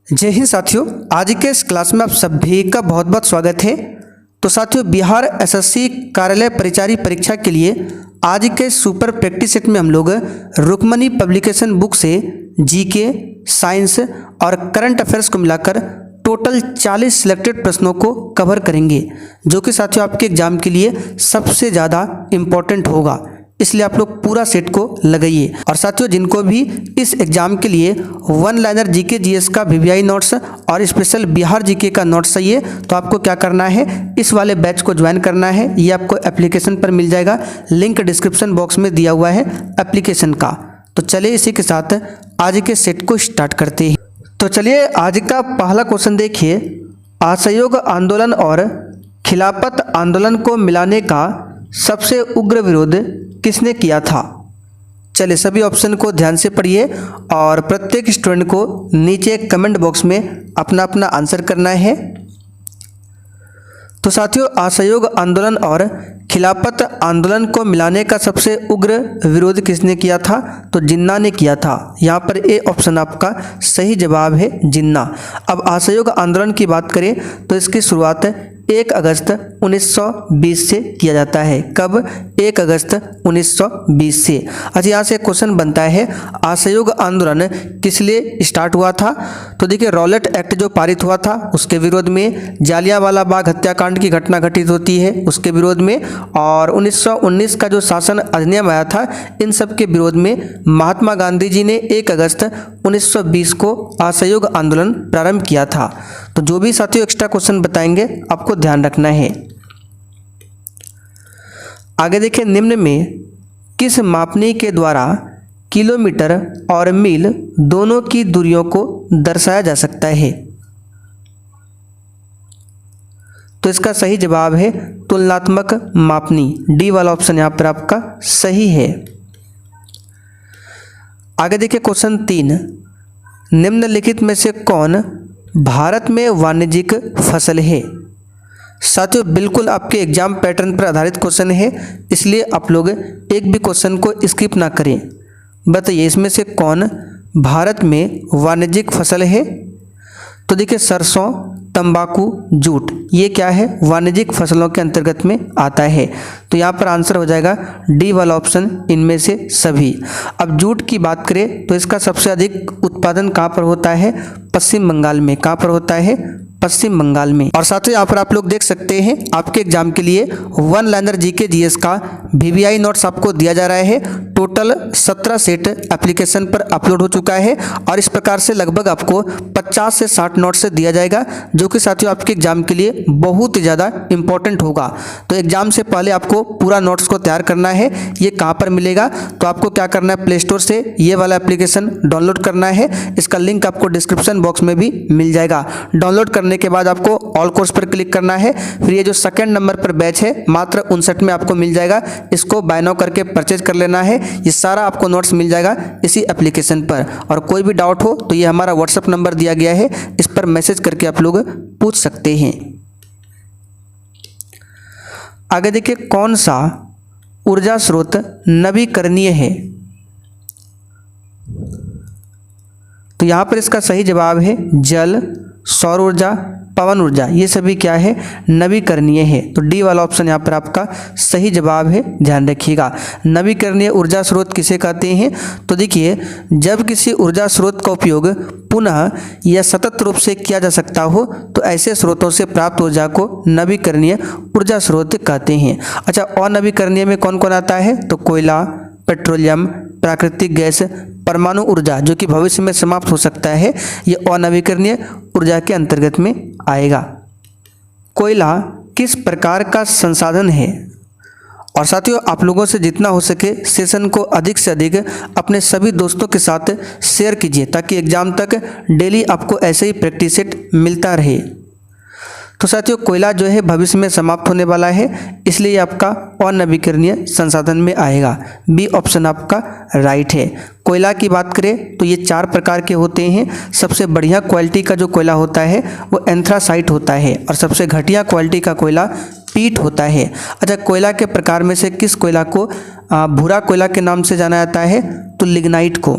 जय हिंद साथियों, आज के इस क्लास में आप सभी का बहुत बहुत स्वागत है। तो साथियों, बिहार एसएससी कार्यालय परिचारी परीक्षा के लिए आज के सुपर प्रैक्टिस सेट में हम लोग रुक्मणी पब्लिकेशन बुक से जीके, साइंस और करंट अफेयर्स को मिलाकर टोटल 40 सिलेक्टेड प्रश्नों को कवर करेंगे, जो कि साथियों आपके एग्जाम के लिए सबसे ज़्यादा इम्पोर्टेंट होगा। इसलिए आप लोग पूरा सेट को लगाइए। और साथियों, जिनको भी इस एग्जाम के लिए वन लाइनर जीके जीएस का वीवीआई नोट्स और स्पेशल बिहार जीके का नोट्स चाहिए, तो आपको क्या करना है, इस वाले बैच को ज्वाइन करना है। ये आपको एप्लीकेशन पर मिल जाएगा, लिंक डिस्क्रिप्शन बॉक्स में दिया हुआ है एप्लीकेशन का। तो चलिए इसी के साथ आज के सेट को स्टार्ट करते हैं। तो चलिए आज का पहला क्वेश्चन देखिए, असहयोग आंदोलन और खिलाफत आंदोलन को मिलाने का सबसे उग्र विरोध किसने किया था। चलिए सभी ऑप्शन को ध्यान से पढ़िए और प्रत्येक स्टूडेंट को नीचे कमेंट बॉक्स में अपना अपना आंसर करना है। तो साथियों, असहयोग आंदोलन और खिलाफत आंदोलन को मिलाने का सबसे उग्र विरोध किसने किया था, तो जिन्ना ने किया था। यहाँ पर ए ऑप्शन आपका सही जवाब है, जिन्ना। अब असहयोग आंदोलन की बात करें तो इसकी शुरुआत 1 अगस्त 1920 से किया जाता है। कब? 1 अगस्त 1920 से। अच्छा, यहाँ से क्वेश्चन बनता है, असहयोग आंदोलन किस लिए स्टार्ट हुआ था। तो देखिए, रॉलेट एक्ट जो पारित हुआ था उसके विरोध में, जालियांवाला बाग हत्याकांड की घटना घटित होती है उसके विरोध में, और 1919 का जो शासन अधिनियम आया था, इन सब के विरोध में महात्मा गांधी जी ने 1 अगस्त 1920 को असहयोग आंदोलन प्रारंभ किया था। तो जो भी साथियों एक्स्ट्रा क्वेश्चन बताएंगे आपको ध्यान रखना है। आगे देखिए, निम्न में किस मापनी के द्वारा किलोमीटर और मील दोनों की दूरियों को दर्शाया जा सकता है। तो इसका सही जवाब है तुलनात्मक मापनी। डी वाला ऑप्शन यहां पर आपका सही है। आगे देखिए क्वेश्चन 3, निम्नलिखित में से कौन भारत में वाणिज्यिक फसल है। साथियों, बिल्कुल आपके एग्जाम पैटर्न पर आधारित क्वेश्चन है, इसलिए आप लोग एक भी क्वेश्चन को स्किप ना करें। बताइए, इसमें से कौन भारत में वाणिज्यिक फसल है। तो देखिए, सरसों, तंबाकू, जूट, ये क्या है, वाणिज्यिक फसलों के अंतर्गत में आता है। तो यहाँ पर आंसर हो जाएगा डी वाला ऑप्शन, इनमें से सभी। अब जूट की बात करें तो इसका सबसे अधिक उत्पादन कहाँ पर होता है, पश्चिम बंगाल में। कहाँ पर होता है, पश्चिम बंगाल में। और साथ ही यहाँ पर आप लोग देख सकते हैं, आपके एग्जाम के लिए वन लाइनर जीके जीएस का वीवीआई नोट्स आपको दिया जा रहा है। टोटल 17 सेट एप्लीकेशन पर अपलोड हो चुका है और इस प्रकार से लगभग आपको 50 से 60 नोट्स दिया जाएगा, जो कि साथियों आपके एग्जाम के लिए बहुत ही ज़्यादा इंपॉर्टेंट होगा। तो एग्जाम से पहले आपको पूरा नोट्स को तैयार करना है। ये कहाँ पर मिलेगा, तो आपको क्या करना है, प्ले स्टोर से ये वाला एप्लीकेशन डाउनलोड करना है। इसका लिंक आपको डिस्क्रिप्शन बॉक्स में भी मिल जाएगा। डाउनलोड करने के बाद आपको ऑल कोर्स पर क्लिक करना है। फिर ये जो सेकंड नंबर पर बैच है मात्र 59 में आपको मिल जाएगा, इसको बाय नाउ करके परचेज कर लेना है। ये सारा आपको नोट्स मिल जाएगा इसी एप्लीकेशन पर। और कोई भी डाउट हो तो ये हमारा व्हाट्सएप नंबर दिया गया है, इस पर मैसेज करके आप लोग पूछ सकते हैं। आगे देखिए, कौन सा ऊर्जा स्रोत नवीकरणीय है। तो यहां पर इसका सही जवाब है जल, सौर ऊर्जा, पवन ऊर्जा, ये सभी क्या है, नवीकरणीय है। तो डी वाला ऑप्शन यहाँ पर आपका सही जवाब है, ध्यान रखिएगा। नवीकरणीय ऊर्जा स्रोत किसे कहते हैं, तो देखिए, जब किसी ऊर्जा स्रोत का उपयोग पुनः या सतत रूप से किया जा सकता हो तो ऐसे स्रोतों से प्राप्त ऊर्जा को नवीकरणीय ऊर्जा स्रोत कहते हैं। अच्छा, अनवीकरणीय में कौन कौन आता है, तो कोयला, पेट्रोलियम, प्राकृतिक गैस, परमाणु ऊर्जा, जो कि भविष्य में समाप्त हो सकता है, ये अनवीकरणीय ऊर्जा के अंतर्गत में आएगा। कोयला किस प्रकार का संसाधन है। और साथियों, आप लोगों से जितना हो सके सेशन को अधिक से अधिक अपने सभी दोस्तों के साथ शेयर कीजिए, ताकि एग्जाम तक डेली आपको ऐसे ही प्रैक्टिस सेट मिलता रहे। तो साथियों, कोयला जो है भविष्य में समाप्त होने वाला है, इसलिए आपका अनवीकरणीय संसाधन में आएगा। बी ऑप्शन आपका राइट है। कोयला की बात करें तो ये 4 प्रकार के होते हैं। सबसे बढ़िया क्वालिटी का जो कोयला होता है वो एंथ्रासाइट होता है, और सबसे घटिया क्वालिटी का कोयला पीट होता है। अच्छा, कोयला के प्रकार में से किस कोयला को भूरा कोयला के नाम से जाना जाता है, तो लिग्नाइट को।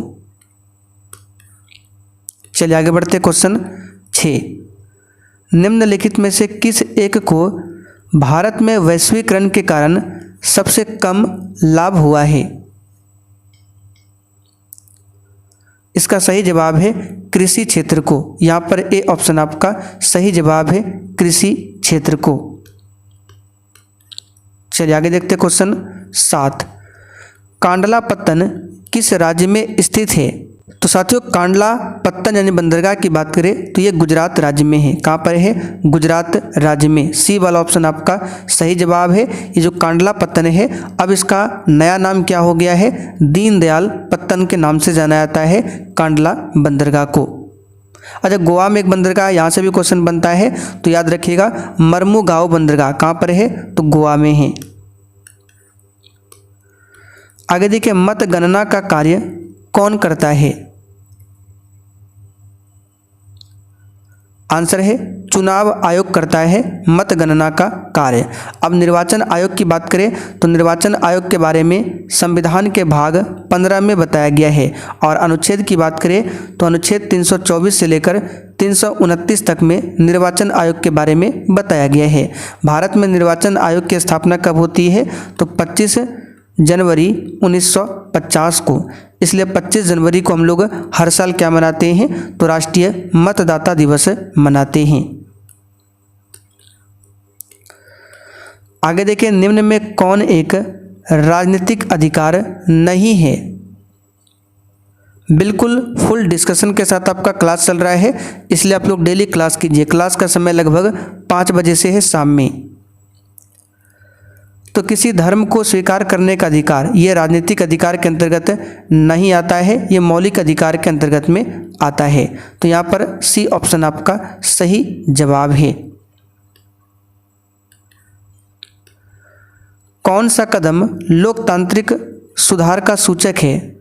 चलिए आगे बढ़ते क्वेश्चन 6। निम्नलिखित में से किस एक को भारत में वैश्वीकरण के कारण सबसे कम लाभ हुआ है? इसका सही जवाब है कृषि क्षेत्र को। यहाँ पर ए ऑप्शन आपका सही जवाब है, कृषि क्षेत्र को। चलिए आगे देखते क्वेश्चन 7। कांडला पत्तन किस राज्य में स्थित है? तो साथियों कांडला पत्तन यानी बंदरगाह की बात करें तो ये गुजरात राज्य में है। कहाँ पर है? गुजरात राज्य में। सी वाला ऑप्शन आपका सही जवाब है। ये जो कांडला पत्तन है अब इसका नया नाम क्या हो गया है? दीनदयाल पत्तन के नाम से जाना जाता है कांडला बंदरगाह को। अच्छा, गोवा में एक बंदरगाह, यहाँ से भी क्वेश्चन बनता है तो याद रखिएगा मर्मुगांव बंदरगाह कहाँ पर है? तो गोवा में है। आगे देखिए, मतगणना का कार्य कौन करता है? आंसर है चुनाव आयोग करता है मतगणना का कार्य। अब निर्वाचन आयोग की बात करें तो निर्वाचन आयोग के बारे में संविधान के भाग 15 में बताया गया है। और अनुच्छेद की बात करें तो अनुच्छेद 324 से लेकर 329 तक में निर्वाचन आयोग के बारे में बताया गया है। भारत में निर्वाचन आयोग की स्थापना कब होती है? तो 25 जनवरी 1950 को। इसलिए 25 जनवरी को हम लोग हर साल क्या मनाते हैं? तो राष्ट्रीय मतदाता दिवस मनाते हैं। आगे देखिए, निम्न में कौन एक राजनीतिक अधिकार नहीं है? बिल्कुल फुल डिस्कशन के साथ आपका क्लास चल रहा है, इसलिए आप लोग डेली क्लास कीजिए। क्लास का समय लगभग 5 बजे से है शाम में। तो किसी धर्म को स्वीकार करने का अधिकार ये राजनीतिक अधिकार के अंतर्गत नहीं आता है, ये मौलिक अधिकार के अंतर्गत में आता है। तो यहाँ पर सी ऑप्शन आपका सही जवाब है। कौन सा कदम लोकतांत्रिक सुधार का सूचक है?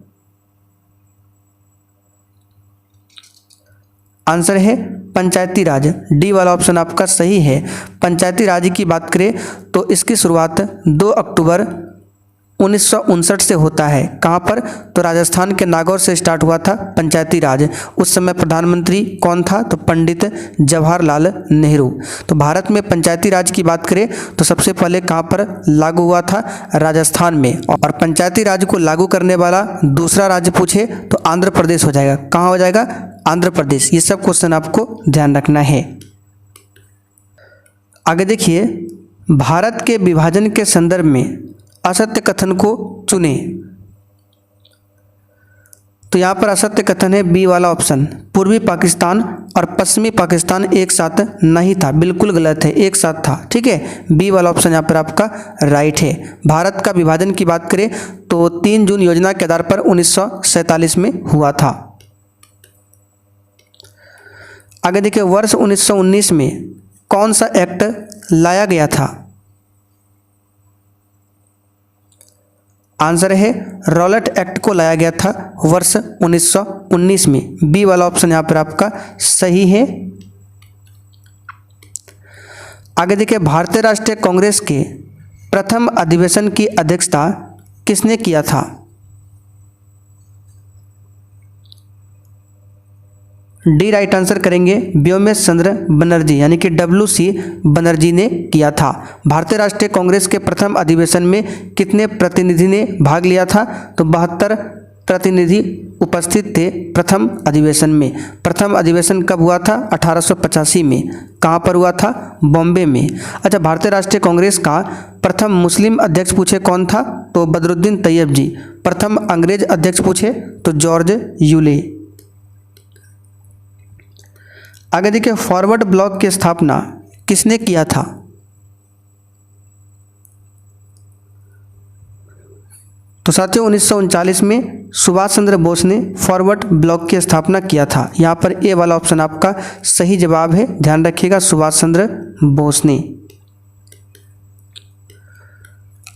आंसर है पंचायती राज। डी वाला ऑप्शन आपका सही है। पंचायती राज की बात करें तो इसकी शुरुआत 2 अक्टूबर 1959 से होता है। कहाँ पर? तो राजस्थान के नागौर से स्टार्ट हुआ था पंचायती राज। उस समय प्रधानमंत्री कौन था? तो पंडित जवाहरलाल नेहरू। तो भारत में पंचायती राज की बात करें तो सबसे पहले कहाँ पर लागू हुआ था? राजस्थान में। और पंचायती राज को लागू करने वाला दूसरा राज्य पूछे तो आंध्र प्रदेश हो जाएगा। कहाँ हो जाएगा? आंध्र प्रदेश। ये सब क्वेश्चन आपको ध्यान रखना है। आगे देखिए, भारत के विभाजन के संदर्भ में असत्य कथन को चुने। तो यहाँ पर असत्य कथन है बी वाला ऑप्शन। पूर्वी पाकिस्तान और पश्चिमी पाकिस्तान एक साथ नहीं था। बिल्कुल गलत है, एक साथ था। ठीक है, बी वाला ऑप्शन यहाँ पर आपका राइट है। भारत का विभाजन की बात करें तो 3 जून योजना के आधार पर 1947 में हुआ था। आगे देखिए, वर्ष 1919 में कौन सा एक्ट लाया गया था? आंसर है रॉलेट एक्ट को लाया गया था वर्ष 1919 में। बी वाला ऑप्शन यहाँ पर आपका सही है। आगे देखिए, भारतीय राष्ट्रीय कांग्रेस के प्रथम अधिवेशन की अध्यक्षता किसने किया था? डी राइट आंसर करेंगे व्योमेश चंद्र बनर्जी, यानी कि WC बनर्जी ने किया था। भारतीय राष्ट्रीय कांग्रेस के प्रथम अधिवेशन में कितने प्रतिनिधि ने भाग लिया था? तो 72 प्रतिनिधि उपस्थित थे प्रथम अधिवेशन में। प्रथम अधिवेशन कब हुआ था? 1885 में। कहाँ पर हुआ था? बॉम्बे में। अच्छा, भारतीय राष्ट्रीय कांग्रेस का प्रथम मुस्लिम अध्यक्ष पूछे कौन था? तो बदरुद्दीन तैयब जी। प्रथम अंग्रेज अध्यक्ष पूछे तो जॉर्ज यूले। आगे देखिए, फॉरवर्ड ब्लॉक की स्थापना किसने किया था? तो साथियों 1939 में सुभाष चंद्र बोस ने फॉरवर्ड ब्लॉक की स्थापना किया था। यहाँ पर ए वाला ऑप्शन आपका सही जवाब है। ध्यान रखिएगा, सुभाष चंद्र बोस ने।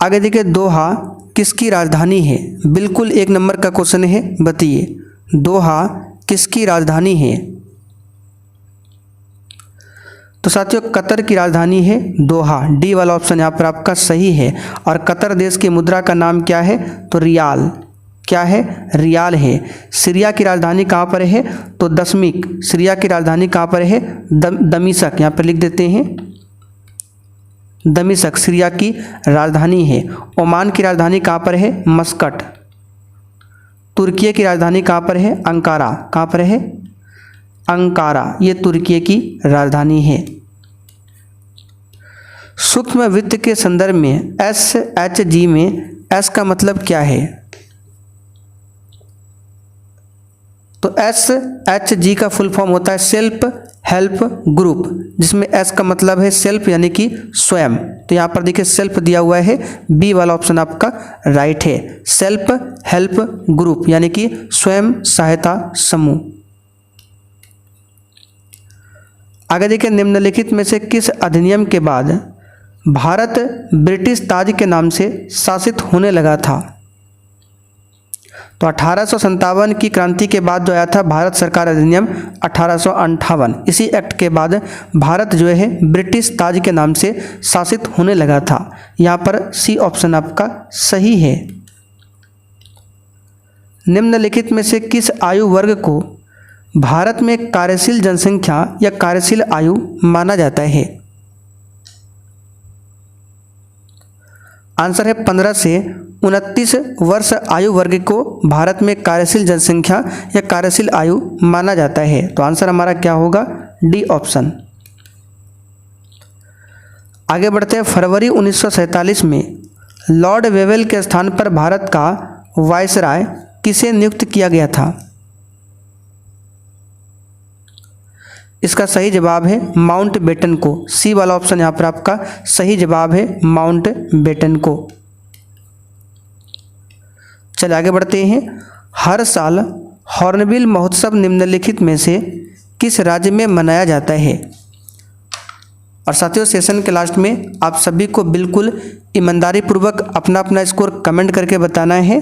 आगे देखिए, दोहा किसकी राजधानी है? बिल्कुल 1 नंबर का क्वेश्चन है, बताइए दोहा किसकी राजधानी है? तो साथियों कतर की राजधानी है दोहा। डी वाला ऑप्शन यहाँ पर आपका सही है। और कतर देश की मुद्रा का नाम क्या है? तो रियाल। क्या है, रियाल है। सीरिया की राजधानी कहाँ पर है, तो दशमिक। सीरिया की राजधानी कहाँ पर है, दमिश्क। यहाँ पर लिख देते हैं दमिश्क सीरिया की राजधानी है। ओमान की राजधानी कहाँ पर है, मस्कट। तुर्की की राजधानी कहाँ पर है, अंकारा। कहाँ पर है, अंकारा, ये तुर्की की राजधानी है। सूक्ष्म वित्त के संदर्भ में SHG में S का मतलब क्या है, तो SHG का फुल फॉर्म होता है सेल्फ हेल्प ग्रुप, जिसमें S का मतलब है सेल्फ यानी कि स्वयं। तो यहाँ पर देखिए सेल्फ दिया हुआ है, बी वाला ऑप्शन आपका राइट है। सेल्फ हेल्प ग्रुप यानी कि स्वयं सहायता समूह। आगे देखिए निम्नलिखित में से किस अधिनियम के बाद भारत ब्रिटिश ताज के नाम से शासित होने लगा था, तो 1857 की क्रांति के बाद जो आया था भारत सरकार अधिनियम 1858। इसी एक्ट के बाद भारत जो है ब्रिटिश ताज के नाम से शासित होने लगा था। यहाँ पर सी ऑप्शन आपका सही है। निम्नलिखित में से किस आयु वर्ग को भारत में कार्यशील जनसंख्या या कार्यशील आयु माना जाता है, आंसर है 15 से 29 वर्ष आयु वर्ग को भारत में कार्यशील जनसंख्या या कार्यशील आयु माना जाता है। तो आंसर हमारा क्या होगा, डी ऑप्शन। आगे बढ़ते हैं। फरवरी 1947 में लॉर्ड वेवेल के स्थान पर भारत का वायसराय किसे नियुक्त किया गया था, इसका सही जवाब है माउंट बेटन को। सी वाला ऑप्शन यहाँ पर आपका सही जवाब है, माउंट बेटन को। चलिए आगे बढ़ते हैं। हर साल हॉर्नबिल महोत्सव निम्नलिखित में से किस राज्य में मनाया जाता है, और साथियों सेशन के लास्ट में आप सभी को बिल्कुल ईमानदारी पूर्वक अपना अपना स्कोर कमेंट करके बताना है।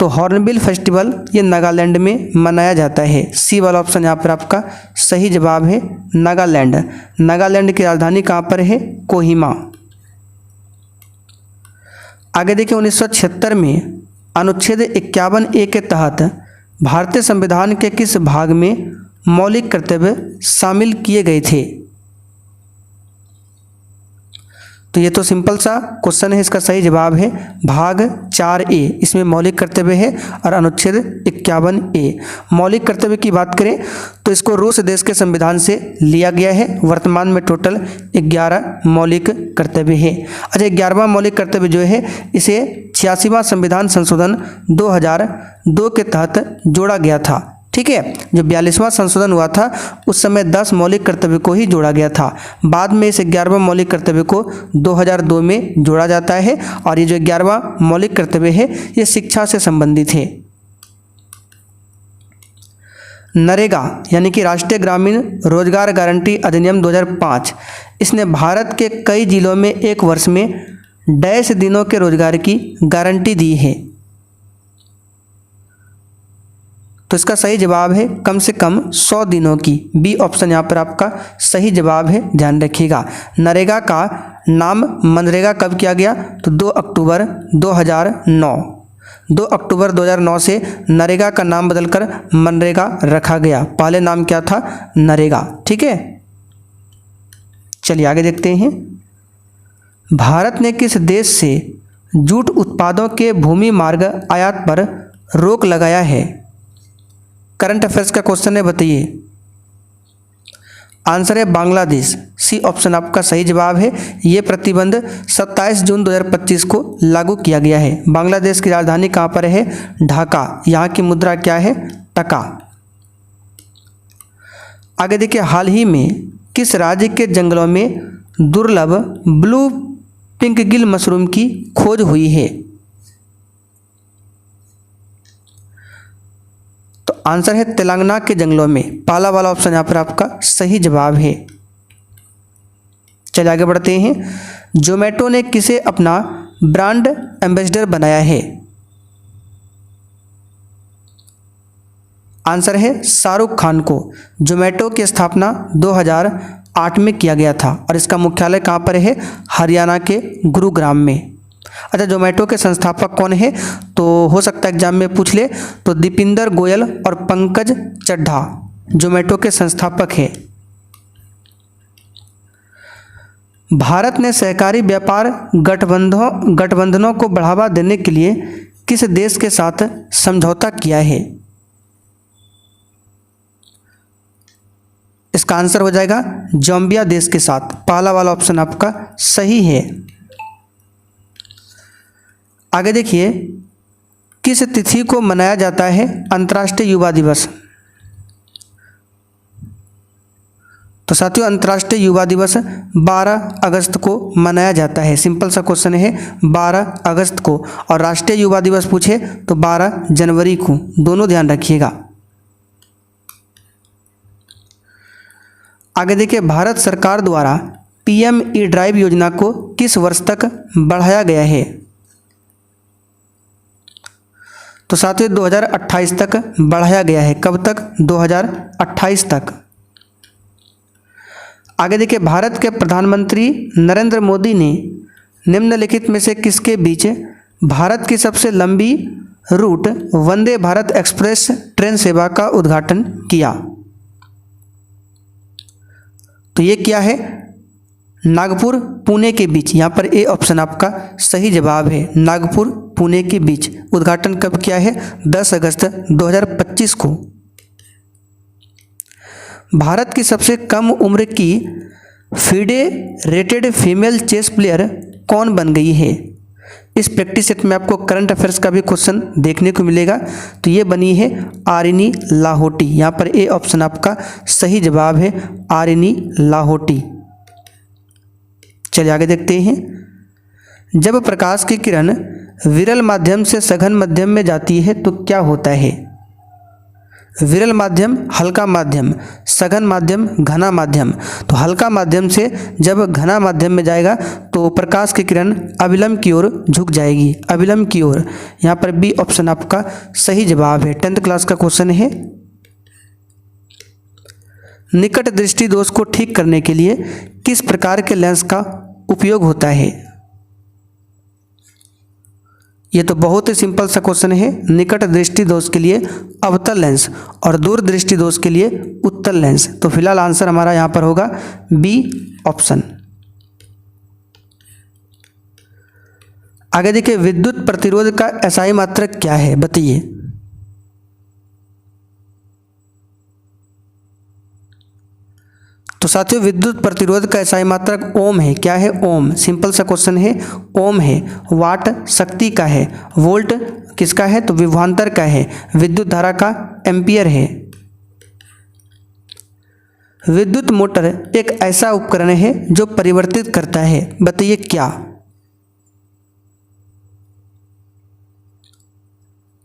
तो हॉर्नबिल फेस्टिवल ये नागालैंड में मनाया जाता है। सी वाला ऑप्शन यहाँ पर आपका सही जवाब है, नागालैंड। नागालैंड की राजधानी कहाँ पर है, कोहिमा। आगे देखिए 1976 में अनुच्छेद 51A के तहत भारतीय संविधान के किस भाग में मौलिक कर्तव्य शामिल किए गए थे, तो ये तो सिंपल सा क्वेश्चन है, इसका सही जवाब है भाग 4A। इसमें मौलिक कर्तव्य है और अनुच्छेद 51A। मौलिक कर्तव्य की बात करें तो इसको रूस देश के संविधान से लिया गया है। वर्तमान में टोटल 11 मौलिक कर्तव्य है। अच्छा 11वां मौलिक कर्तव्य जो है इसे 86वां संविधान संशोधन 2002 के तहत जोड़ा गया था। ठीक है, जो 42वां संशोधन हुआ था उस समय 10 मौलिक कर्तव्य को ही जोड़ा गया था। बाद में इस 11वां मौलिक कर्तव्य को 2002 में जोड़ा जाता है और ये जो 11वां मौलिक कर्तव्य है ये शिक्षा से संबंधित है। नरेगा यानी कि राष्ट्रीय ग्रामीण रोजगार गारंटी अधिनियम 2005, इसने भारत के कई जिलों में एक वर्ष में डैश दिनों के रोजगार की गारंटी दी है, तो इसका सही जवाब है कम से कम 100 दिनों की। बी ऑप्शन यहाँ पर आपका सही जवाब है, ध्यान रखिएगा। नरेगा का नाम मनरेगा कब किया गया, तो 2 अक्टूबर 2009। 2 अक्टूबर 2009 से नरेगा का नाम बदलकर मनरेगा रखा गया। पहले नाम क्या था, नरेगा। ठीक है, चलिए आगे देखते हैं। भारत ने किस देश से जूट उत्पादों के भूमि मार्ग आयात पर रोक लगाया है, करंट अफेयर्स का क्वेश्चन है, बताइए। आंसर है बांग्लादेश। सी ऑप्शन आपका सही जवाब है। ये प्रतिबंध 27 जून 2025 को लागू किया गया है। बांग्लादेश की राजधानी कहाँ पर है, ढाका। यहाँ की मुद्रा क्या है, टका। आगे देखिए, हाल ही में किस राज्य के जंगलों में दुर्लभ ब्लू पिंक गिल मशरूम की खोज हुई है, तो आंसर है तेलंगाना के जंगलों में। पहला वाला ऑप्शन यहाँ पर आपका सही जवाब है। चलिए आगे बढ़ते हैं। जोमेटो ने किसे अपना ब्रांड एम्बेसडर बनाया है, आंसर है शाहरुख खान को। जोमेटो की स्थापना 2008 में किया गया था और इसका मुख्यालय कहाँ पर है, हरियाणा के गुरुग्राम में। अच्छा, जोमेटो के संस्थापक कौन है? तो हो सकता है एग्जाम में पूछ ले, तो दीपिंदर गोयल और पंकज चड्ढा जोमेटो के संस्थापक है। भारत ने सहकारी व्यापार गठबंधनों को बढ़ावा देने के लिए किस देश के साथ समझौता किया है? इसका आंसर हो जाएगा जाम्बिया देश के साथ। पहला वाला ऑप्शन आपका सही है। आगे देखिए, किस तिथि को मनाया जाता है अंतर्राष्ट्रीय युवा दिवस? तो साथियों, अंतर्राष्ट्रीय युवा दिवस 12 अगस्त को मनाया जाता है। सिंपल सा क्वेश्चन है, 12 अगस्त को। और राष्ट्रीय युवा दिवस पूछे तो 12 जनवरी को, दोनों ध्यान रखिएगा। आगे देखिए, भारत सरकार द्वारा पीएम ई ड्राइव योजना को किस वर्ष तक बढ़ाया गया है? तो साथियों, 2028 तक बढ़ाया गया है। कब तक? 2028 तक। आगे देखिए, भारत के प्रधानमंत्री नरेंद्र मोदी ने निम्नलिखित में से किसके बीच भारत की सबसे लंबी root Vande Bharat express train सेवा का उद्घाटन किया? तो ये क्या है? नागपुर पुणे के बीच। यहाँ पर ए ऑप्शन आपका सही जवाब है। नागपुर पुणे के बीच उद्घाटन कब किया है? 10 अगस्त 2025 को। भारत की सबसे कम उम्र की फेडरेटेड फीमेल चेस प्लेयर कौन बन गई है? इस प्रैक्टिस सेट में आपको करंट अफेयर्स का भी क्वेश्चन देखने को मिलेगा। तो ये बनी है आरिनी लाहोटी। यहाँ पर ए ऑप्शन आपका सही जवाब है, आरिनी लाहोटी। चलिए आगे देखते हैं। जब प्रकाश की किरण विरल माध्यम से सघन माध्यम में जाती है तो क्या होता है? विरल माध्यम, हल्का माध्यम, सघन माध्यम, घना माध्यम। तो हल्का माध्यम से जब घना माध्यम में जाएगा तो प्रकाश की किरण अविलंब की ओर झुक जाएगी, अविलंब की ओर। यहाँ पर बी ऑप्शन आपका सही जवाब है। 10th क्लास का क्वेश्चन है। निकट दृष्टि दोष को ठीक करने के लिए किस प्रकार के लेंस का उपयोग होता है? ये तो बहुत ही सिंपल सा क्वेश्चन है। निकट दृष्टि दोष के लिए अवतल लेंस और दूर दृष्टि दोष के लिए उत्तल लेंस। तो फिलहाल आंसर हमारा यहाँ पर होगा बी ऑप्शन। आगे देखिए, विद्युत प्रतिरोध का एसआई मात्रक क्या है? बताइए। तो साथियों, विद्युत प्रतिरोध का एसआई मात्रक ओम है। क्या है? ओम। सिंपल सा क्वेश्चन है, ओम है। वाट शक्ति का है। वोल्ट किसका है? तो विभवांतर का है। विद्युत धारा का एम्पियर है। विद्युत मोटर एक ऐसा उपकरण है जो परिवर्तित करता है। बताइए क्या?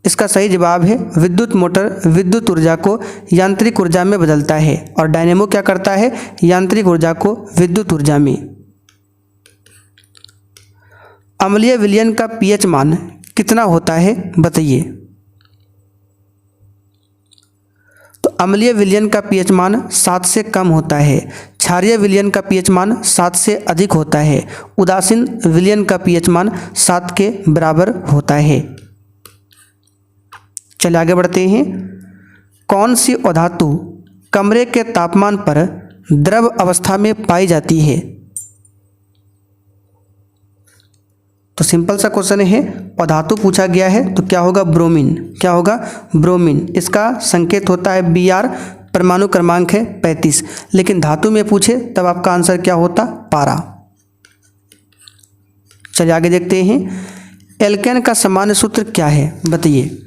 इसका सही जवाब है विद्युत मोटर विद्युत ऊर्जा को यांत्रिक ऊर्जा में बदलता है। और डायनेमो क्या करता है? यांत्रिक ऊर्जा को विद्युत ऊर्जा में। अम्लीय विलयन का पीएच मान कितना होता है? बताइए। तो अम्लीय विलयन का पीएच मान 7 से कम होता है। क्षारीय विलयन का पीएच मान 7 से अधिक होता है। उदासीन विलयन का पीएच मान 7 के बराबर होता है। चलिए आगे बढ़ते हैं। कौन सी अधातु कमरे के तापमान पर द्रव अवस्था में पाई जाती है? तो सिंपल सा क्वेश्चन है, अधातु पूछा गया है तो क्या होगा? ब्रोमीन। क्या होगा? ब्रोमीन। इसका संकेत होता है Br, परमाणु क्रमांक है 35। लेकिन धातु में पूछे तब आपका आंसर क्या होता? पारा। चलिए आगे देखते हैं। एल्केन का सामान्य सूत्र क्या है? बताइए।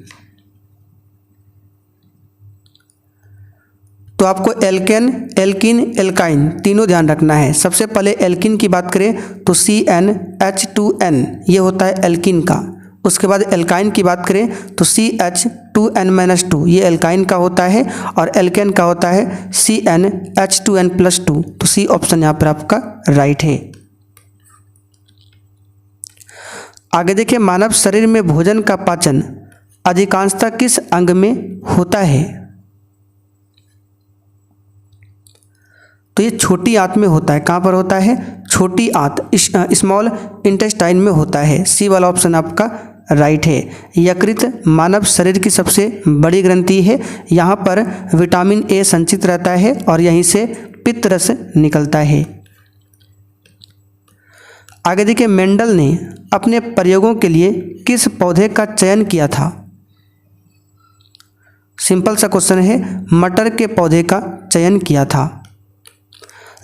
तो आपको एल्केन, एल्कीन, एल्काइन तीनों ध्यान रखना है। सबसे पहले एल्कीन की बात करें तो CnH2n ये होता है एल्कीन का। उसके बाद एल्काइन की बात करें तो CH2n-2 ये एल्काइन का होता है। और एल्केन का होता है CnH2n+2। तो सी ऑप्शन यहाँ पर आपका राइट है। आगे देखिए, मानव शरीर में भोजन का पाचन अधिकांशतः किस अंग में होता है? तो ये छोटी आंत में होता है। कहाँ पर होता है? छोटी आंत स्मॉल इंटेस्टाइन में होता है। सी वाला ऑप्शन आपका राइट है। यकृत मानव शरीर की सबसे बड़ी ग्रंथि है। यहाँ पर विटामिन ए संचित रहता है और यहीं से पित्त रस निकलता है। आगे देखिए, मेंडल ने अपने प्रयोगों के लिए किस पौधे का चयन किया था? सिंपल सा क्वेश्चन है, मटर के पौधे का चयन किया था।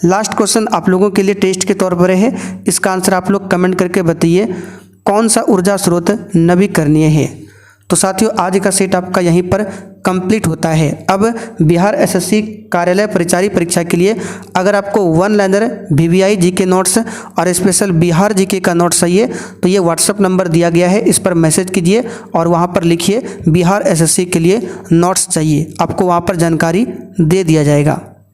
लास्ट क्वेश्चन आप लोगों के लिए टेस्ट के तौर पर है, इसका आंसर आप लोग कमेंट करके बताइए कौन सा ऊर्जा स्रोत नवीकरणीय है। तो साथियों, आज का सेट आपका यहीं पर कंप्लीट होता है। अब बिहार एसएससी कार्यालय परिचारी परीक्षा के लिए अगर आपको one liner VVI GK notes और स्पेशल बिहार जीके का नोट्स चाहिए तो ये व्हाट्सअप नंबर दिया गया है, इस पर मैसेज कीजिए और वहाँ पर लिखिए बिहार एसएससी के लिए नोट्स चाहिए, आपको वहाँ पर जानकारी दे दिया जाएगा।